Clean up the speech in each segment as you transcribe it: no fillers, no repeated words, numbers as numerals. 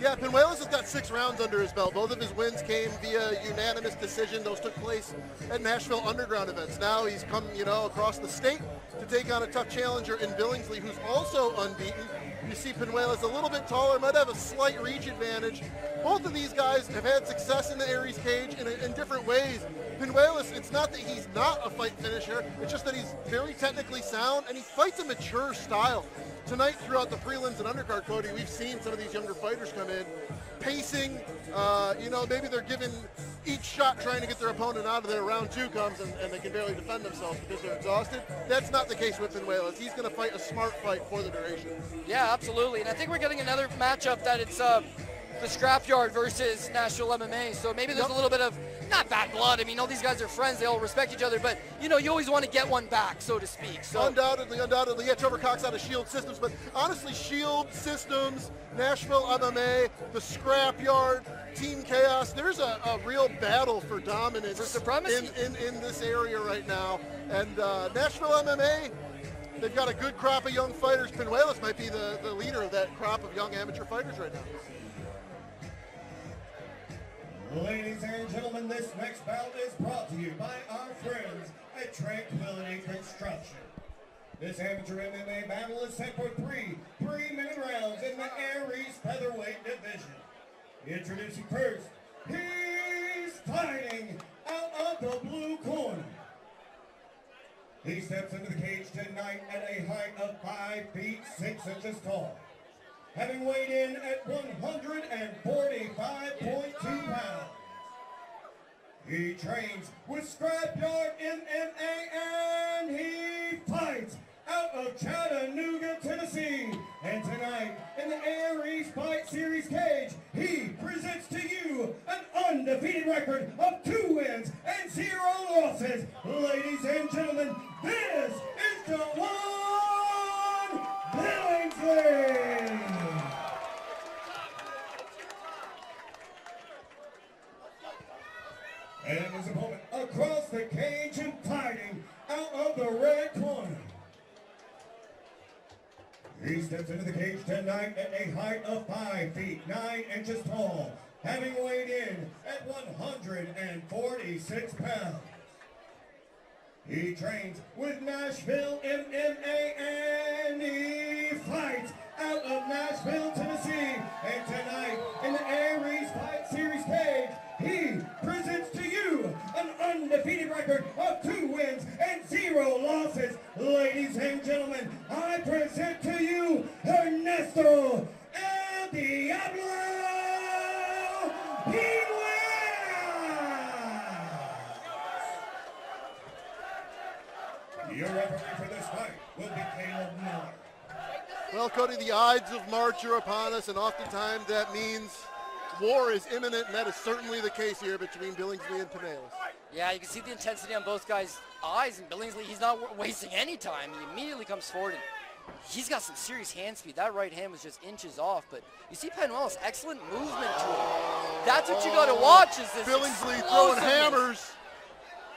Yeah, Pinuelas has got 6 rounds under his belt. Both of his wins came via unanimous decision. Those took place at Nashville Underground events. Now he's come, across the state to take on a tough challenger in Billingsley, who's also unbeaten. You see Pinuelas a little bit taller, might have a slight reach advantage. Both of these guys have had success in the Aries cage in different ways. Pinuelas, it's not that he's not a fight finisher, it's just that he's very technically sound and he fights a mature style. Tonight, throughout the prelims and undercard, Cody, we've seen some of these younger fighters come in, pacing, maybe they're given each shot trying to get their opponent out of there. Round 2 comes and they can barely defend themselves because they're exhausted. That's not the case with Pinuelas. He's going to fight a smart fight for the duration. Yeah, absolutely. And I think we're getting another matchup that it's the Scrapyard versus Nashville MMA. So maybe there's a little bit of, not bad blood. I mean, all these guys are friends. They all respect each other. But, you always want to get one back, so to speak. So Undoubtedly. Yeah, Trevor Cox out of Shield Systems. But honestly, Shield Systems, Nashville MMA, the Scrapyard, Team Chaos, there's a real battle for dominance for supremacy in this area right now. And Nashville MMA, they've got a good crop of young fighters. Pinuelas might be the leader of that crop of young amateur fighters right now. Ladies and gentlemen, this next bout is brought to you by our friends at Tranquility Construction. This amateur MMA battle is set for 3 3-minute rounds in the Aries featherweight division. Introducing first, he's fighting out of the blue corner. He steps into the cage tonight at a height of 5 feet 6 inches tall, having weighed in at 145.2 pounds. He trains with Scrapyard MMA and he fights out of Chattanooga, Tennessee. And tonight in the Aries Fight Series cage, he presents to you an undefeated record of 2 wins and 0 losses. Ladies and gentlemen, this is Jawon Billingsley. And his opponent across the cage and fighting out of the red corner. He steps into the cage tonight at a height of 5 feet 9 inches tall, having weighed in at 146 pounds. He trains with Nashville MMA and he fights out of Nashville, Tennessee. And tonight in the Aries Fight Series cage, he presents to you an undefeated record of 2 wins and 0 losses. Ladies and gentlemen, I present to you Ernesto El Diablo Pinuelas. Your referee for this fight will be Caleb Miller. Well, Cody, the Ides of March are upon us, and oftentimes that means war is imminent, and that is certainly the case here between Billingsley and Pinuelas. Yeah, you can see the intensity on both guys' eyes, and Billingsley, he's not wasting any time. He immediately comes forward, and he's got some serious hand speed. That right hand was just inches off, but you see Pinuelas, excellent movement to him. That's what you got to watch is this Billingsley throwing hammers.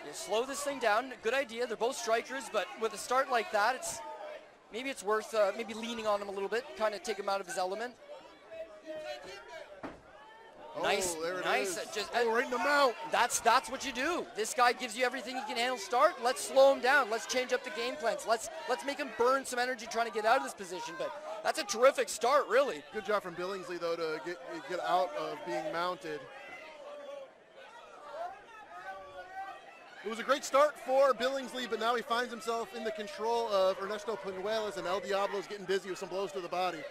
You slow this thing down, good idea. They're both strikers, but with a start like that, maybe it's worth maybe leaning on him a little bit, kind of take him out of his element. Nice, nice. Right in the mouth. That's what you do. This guy gives you everything he can handle. Start. Let's slow him down. Let's change up the game plans. Let's make him burn some energy trying to get out of this position. But that's a terrific start, really. Good job from Billingsley though to get out of being mounted. It was a great start for Billingsley, but now he finds himself in the control of Ernesto Pinuelas, and El Diablo's getting busy with some blows to the body.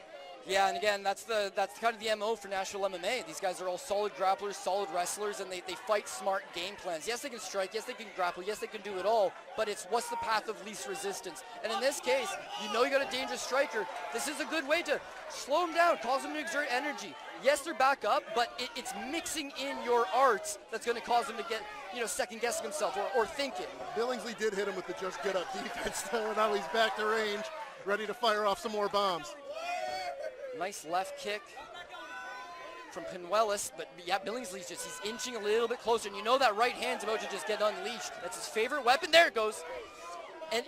Yeah, and again, that's kind of the MO for Nashville MMA. These guys are all solid grapplers, solid wrestlers, and they fight smart game plans. Yes, they can strike. Yes, they can grapple. Yes, they can do it all, but it's what's the path of least resistance. And in this case, you got a dangerous striker. This is a good way to slow him down, cause him to exert energy. Yes, they're back up, but it's mixing in your arts that's going to cause him to get, second-guessing himself or thinking. Billingsley did hit him with the just get up defense, though, and now he's back to range, ready to fire off some more bombs. Nice left kick from Pinuelas, but yeah, Billingsley's he's inching a little bit closer, and that right hand's about to just get unleashed. That's his favorite weapon. There it goes. And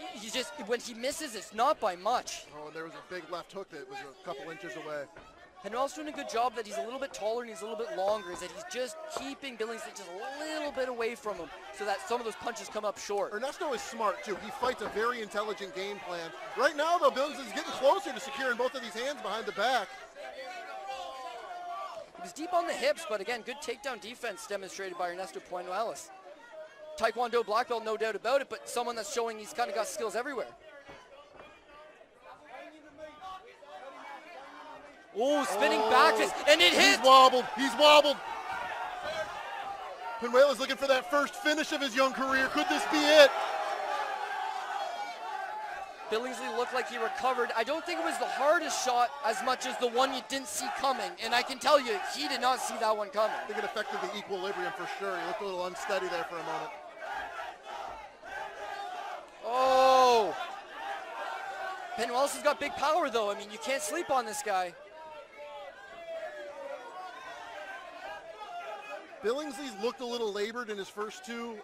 when he misses, it's not by much. Oh, and there was a big left hook that was a couple inches away. Pinuelas doing a good job that he's a little bit taller and he's a little bit longer, is that he's just keeping Billingsley just a little bit away from him so that some of those punches come up short. Ernesto is smart, too. He fights a very intelligent game plan. Right now, though, Billingsley's getting closer to securing both of these hands behind the back. He was deep on the hips, but again, good takedown defense demonstrated by Ernesto Pinuelas. Taekwondo black belt, no doubt about it, but someone that's showing he's kind of got skills everywhere. Oh, spinning back fist, and it hit! He's wobbled. Pinuelas looking for that first finish of his young career. Could this be it? Billingsley looked like he recovered. I don't think it was the hardest shot as much as the one you didn't see coming, and I can tell you, he did not see that one coming. I think it affected the equilibrium for sure. He looked a little unsteady there for a moment. Oh! Pinuelas has got big power, though. I mean, you can't sleep on this guy. Billingsley's looked a little labored in his first two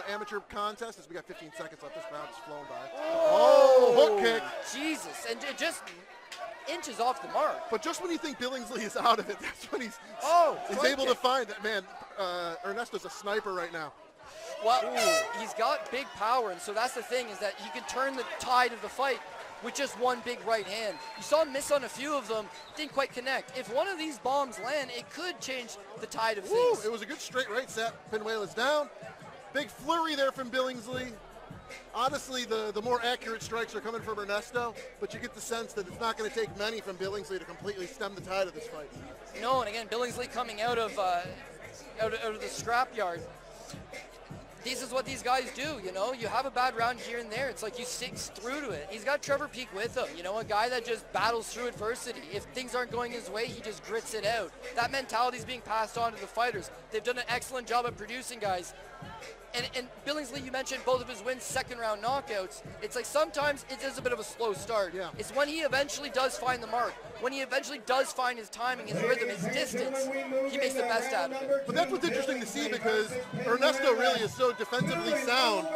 amateur contests. As we got 15 seconds left, this round is flown by. Oh, hook kick. Jesus, and it just inches off the mark. But just when you think Billingsley is out of it, that's when he's able to find that. Man, Ernesto's a sniper right now. Well, he's got big power, and so that's the thing, is that he can turn the tide of the fight with just one big right hand. You saw him miss on a few of them, didn't quite connect. If one of these bombs land, it could change the tide of things. It was a good straight right, sat Pinuelas down. Big flurry there from Billingsley. Honestly, the more accurate strikes are coming from Ernesto, but you get the sense that it's not going to take many from Billingsley to completely stem the tide of this fight. No, and again, Billingsley coming out of the scrapyard. This is what these guys do, you know. You have a bad round here and there. It's like you stick through to it. He's got Trevor Peak with him, you know, a guy that just battles through adversity. If things aren't going his way, he just grits it out. That mentality is being passed on to the fighters. They've done an excellent job of producing guys. And Billingsley, you mentioned both of his wins, second round knockouts. It's like sometimes it is a bit of a slow start. Yeah. It's when he eventually does find the mark, when he eventually does find his timing, his rhythm, his distance, he makes the best out of it. But that's what's interesting to see, because Ernesto really is so defensively sound.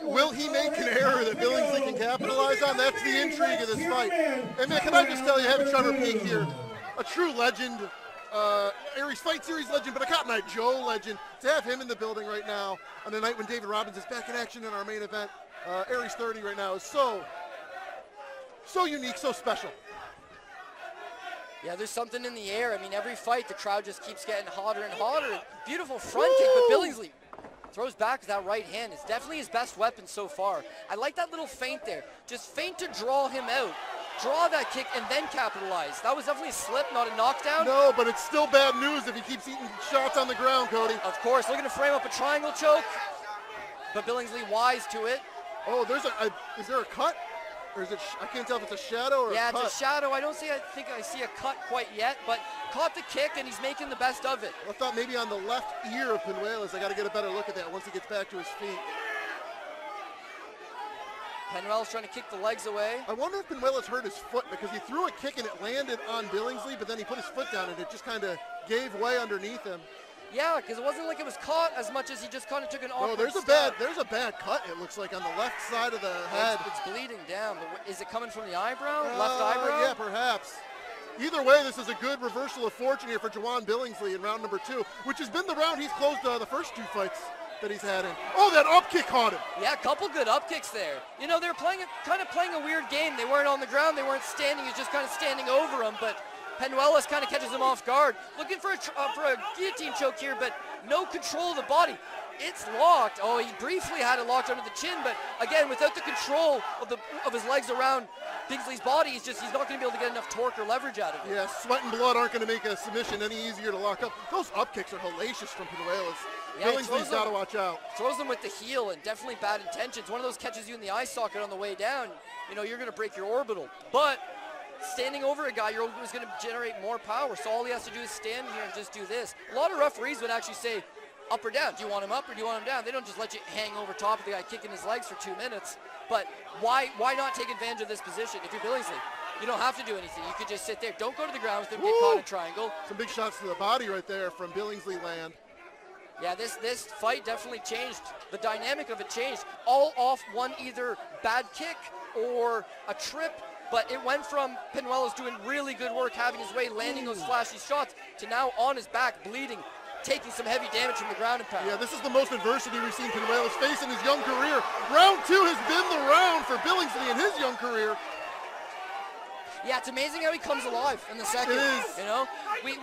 Will he make an error that Billingsley can capitalize on? That's the intrigue of this fight. And man, can I just tell you, having Trevor Peak here, a true legend, Aries Fight Series legend, but a Cotton Eye Joe legend, to have him in the building right now on a night when David Robbins is back in action in our main event, Aries 30 right now, is so unique, so special. Yeah, there's something in the air. I mean, every fight, the crowd just keeps getting hotter and hotter. Beautiful front kick, but Billingsley throws back with that right hand. It's definitely his best weapon so far. I like that little feint there. Just feint to draw him out. Draw that kick and then capitalize. That was definitely a slip, not a knockdown. No, but it's still bad news if he keeps eating shots on the ground, Cody. Of course, looking to frame up a triangle choke, but Billingsley wise to it. Oh, is there a cut? Or is it, I can't tell if it's a shadow or a cut. Yeah, it's a shadow. I think I see a cut quite yet, but caught the kick and he's making the best of it. I thought maybe on the left ear of Pinuelas. I got to get a better look at that once he gets back to his feet. Pinuelas trying to kick the legs away. I wonder if Pinuelas hurt his foot, because he threw a kick and it landed on Billingsley, but then he put his foot down and it just kind of gave way underneath him. Yeah, because it wasn't like it was caught as much as he just kind of took an awkward No, there's a bad cut, it looks like, on the left side of the head. It's bleeding down, but is it coming from the eyebrow? Left eyebrow? Yeah, perhaps. Either way, this is a good reversal of fortune here for Jawon Billingsley in round number 2, which has been the round he's closed the first two fights that he's had in. Oh, that up kick caught him. Yeah, a couple good up kicks there. You know, they were playing a weird game. They weren't on the ground, they weren't standing, he was just kind of standing over him, but Pinuelas kind of catches him off guard. Looking for a guillotine choke here, but no control of the body. It's locked. Oh, he briefly had it locked under the chin, but again, without the control of his legs around Billingsley's body, he's not going to be able to get enough torque or leverage out of it. Yeah, sweat and blood aren't going to make a submission any easier to lock up. Those up kicks are hellacious from Pinuelas. Yeah, Billingsley's got to watch out. Throws them with the heel and definitely bad intentions. One of those catches you in the eye socket on the way down, you know, you're going to break your orbital. But standing over a guy, you're always going to generate more power. So all he has to do is stand here and just do this. A lot of referees would actually say, up or down. Do you want him up or do you want him down? They don't just let you hang over top of the guy kicking his legs for 2 minutes. But why not take advantage of this position? If you're Billingsley, you don't have to do anything. You could just sit there. Don't go to the ground with him, get caught in a triangle. Some big shots to the body right there from Billingsley land. Yeah, this fight definitely changed. The dynamic of it changed. All off one either bad kick or a trip, But it went from Pinuelas doing really good work, having his way, landing those flashy shots, to now on his back, bleeding, taking some heavy damage from the ground and pound. Yeah, this is the most adversity we've seen Pinuelas face in his young career. Round 2 has been the round for Billingsley in his young career. Yeah, it's amazing how he comes alive in the second. It is. You know, we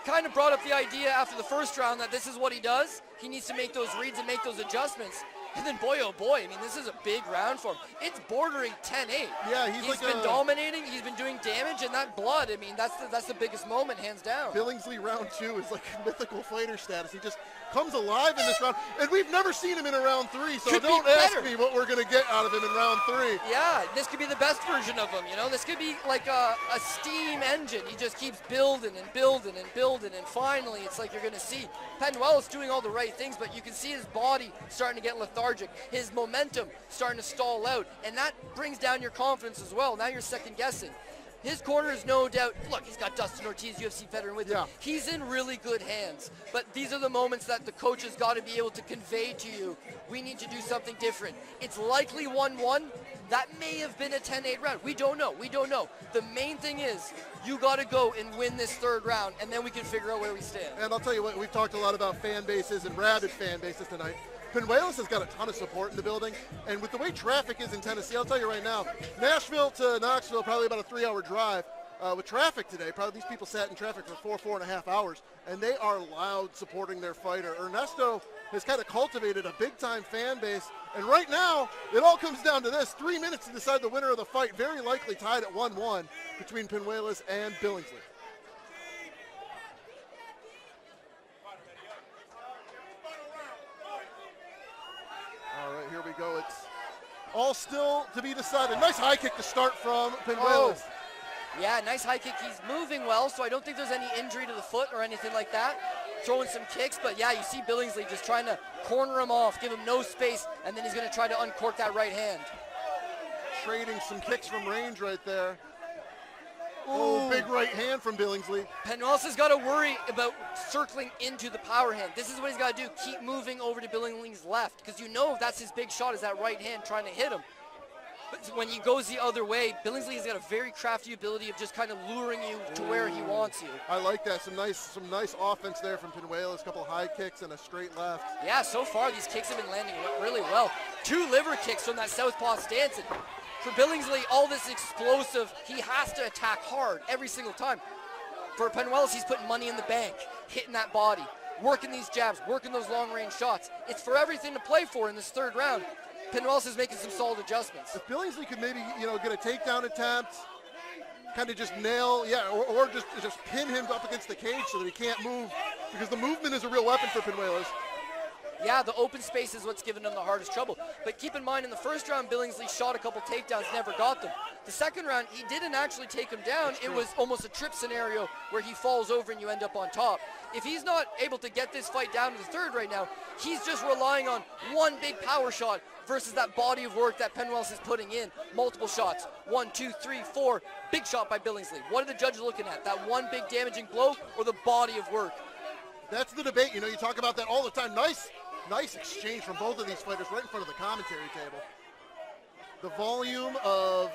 kind of brought up the idea after the first round that this is what he does. He needs to make those reads and make those adjustments. And then, boy, oh boy, I mean, this is a big round for him. It's bordering 10-8. Yeah, he's been dominating. He's been doing damage, and that blood, I mean, that's the biggest moment, hands down. Billingsley round 2 is like mythical fighter status. He just comes alive in this round, and we've never seen him in a round 3, so don't ask me what we're going to get out of him in round 3. Yeah, this could be the best version of him, you know? This could be like a steam engine. He just keeps building and building and building, and finally it's like you're going to see Pinuelas doing all the right things, but you can see his body starting to get lethargic, his momentum starting to stall out, and that brings down your confidence as well. Now you're second guessing. His corner is no doubt, look, he's got Dustin Ortiz, UFC veteran with him. He's in really good hands. But these are the moments that the coach has got to be able to convey to you, we need to do something different. It's likely 1-1. That may have been a 10-8 round. We don't know. We don't know. The main thing is you got to go and win this third round, and then we can figure out where we stand. And I'll tell you what, we've talked a lot about fan bases and rabid fan bases tonight. Pinuelas has got a ton of support in the building, and with the way traffic is in Tennessee, I'll tell you right now, Nashville to Knoxville, probably about a 3-hour drive. With traffic today, probably these people sat in traffic for 4.5 hours, and they are loud supporting their fighter. Ernesto has kind of cultivated a big-time fan base, and right now, it all comes down to this. 3 minutes to decide the winner of the fight, very likely tied at 1-1 between Pinuelas and Billingsley. All right, here we go. It's all still to be decided. Nice high kick to start from Pinuelas. Oh. Yeah, nice high kick. He's moving well, so I don't think there's any injury to the foot or anything like that. Throwing some kicks, but yeah, you see Billingsley just trying to corner him off, give him no space, and then he's going to try to uncork that right hand. Trading some kicks from range right there. Oh, big right hand from Billingsley. Pinuelas has got to worry about circling into the power hand. This is what he's got to do, keep moving over to Billingsley's left, because you know that's his big shot, is that right hand trying to hit him. But when he goes the other way, Billingsley has got a very crafty ability of just kind of luring you to where he wants you. I like that. Some nice offense there from Pinuelas. A couple of high kicks and a straight left. Yeah, so far these kicks have been landing really well. 2 liver kicks from that southpaw stance. And for Billingsley, all this explosive, he has to attack hard every single time. For Pinuelas, he's putting money in the bank, hitting that body, working these jabs, working those long-range shots. It's for everything to play for in this third round. Pinuelas is making some solid adjustments. If Billingsley could maybe, get a takedown attempt, kind of just nail, or just pin him up against the cage so that he can't move, because the movement is a real weapon for Pinuelas. Yeah, the open space is what's given him the hardest trouble. But keep in mind, in the first round, Billingsley shot a couple takedowns, never got them. The second round, he didn't actually take him down. It was almost a trip scenario where he falls over and you end up on top. If he's not able to get this fight down to the third right now, he's just relying on one big power shot versus that body of work that Pinuelas is putting in. Multiple shots, 1, 2, 3, 4. Big shot by Billingsley. What are the judges looking at? That one big damaging blow or the body of work? That's the debate. You talk about that all the time. Nice exchange from both of these fighters right in front of the commentary table. The volume of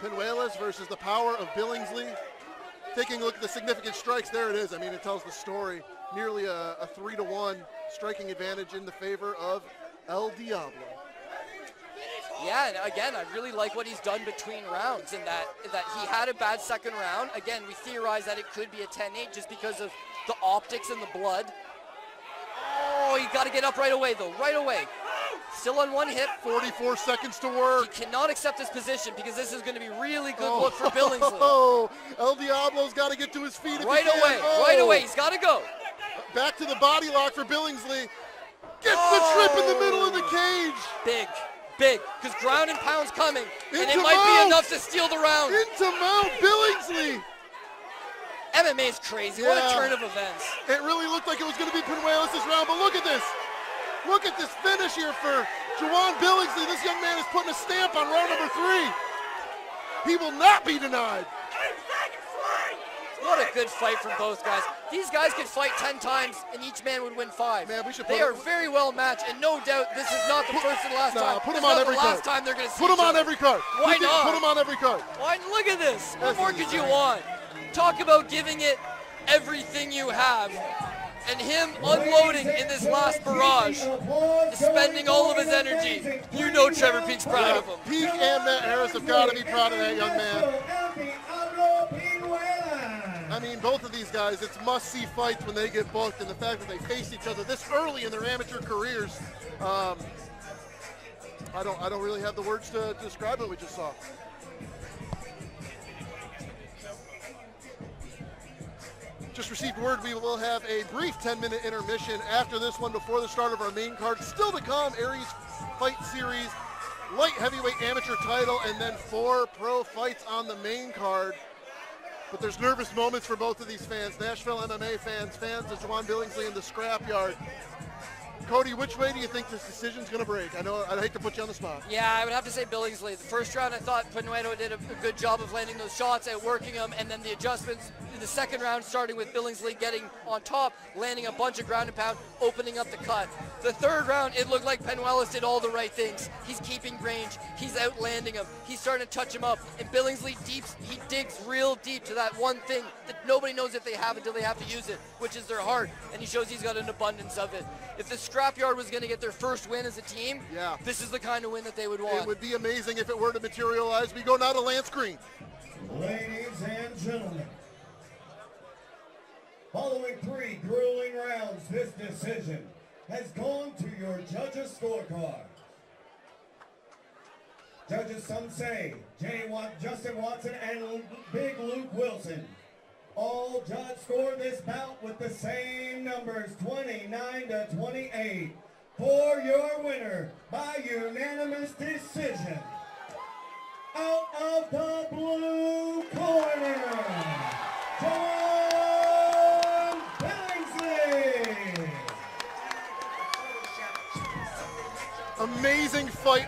Pinuelas versus the power of Billingsley. Taking a look at the significant strikes, there it is. I mean, it tells the story. Nearly a 3-1 striking advantage in the favor of El Diablo. Yeah, and again, I really like what he's done between rounds, in that he had a bad second round. Again, we theorize that it could be a 10-8 just because of the optics and the blood. Oh, you got to get up right away, though, right away. Still on one hip. 44 seconds to work. He cannot accept this position because this is going to be really good look for Billingsley. Oh, El Diablo's got to get to his feet. Right away, he's got to go. Back to the body lock for Billingsley. Gets the trip in the middle of the cage. Big, because ground and pound's coming, and it might be enough to steal the round. Into mount, Billingsley. MMA is crazy. What a turn of events. It really looked like it was going to be Pinuelas this round, but look at this. Look at this finish here for Jawon Billingsley. This young man is putting a stamp on round number 3. He will not be denied. What a good fight from both guys. These guys could fight 10 times and each man would win 5. Man, we should they are very well matched, and no doubt this is not the first and last time. Put them on every card. Last time they're going to see Put them each on other. every card. Why not? Put them on every card. Why? Look at this. What more could you want? Talk about giving it everything you have. And him unloading in this last barrage, spending all of his energy. You know Trevor Peek's proud of him. Peek and Matt Harris have got to be proud of that young man. I mean, both of these guys, it's must-see fights when they get booked, and the fact that they face each other this early in their amateur careers, I don't really have the words to describe what we just saw. Just received word we will have a brief 10-minute intermission after this one before the start of our main card. Still to come, Aries Fight Series, light heavyweight amateur title, and then 4 pro fights on the main card. But there's nervous moments for both of these fans, Nashville MMA fans, fans of Jawon Billingsley in the scrapyard. Cody, which way do you think this decision's going to break? I know I'd hate to put you on the spot. Yeah, I would have to say Billingsley. The first round, I thought Pinuelas did a good job of landing those shots, outworking them, and then the adjustments in the second round, starting with Billingsley getting on top, landing a bunch of ground and pound, opening up the cut. The third round, it looked like Pinuelas did all the right things. He's keeping range. He's outlanding him. He's starting to touch him up. And Billingsley he digs real deep to that one thing that nobody knows if they have until they have to use it, which is their heart. And he shows he's got an abundance of it. If the scrapyard was going to get their first win as a team, this is the kind of win that they would want. It would be amazing if it were to materialize. We go now to Lance Green. Ladies and gentlemen, following 3 grueling rounds, this decision has gone to your judges' scorecard. Judges, some say, Justin Watson and Big Luke Wilson. All judges scored this bout with the same numbers, 29-28. For your winner by unanimous decision, out of the blue corner, Jawon Billingsley. Amazing fight.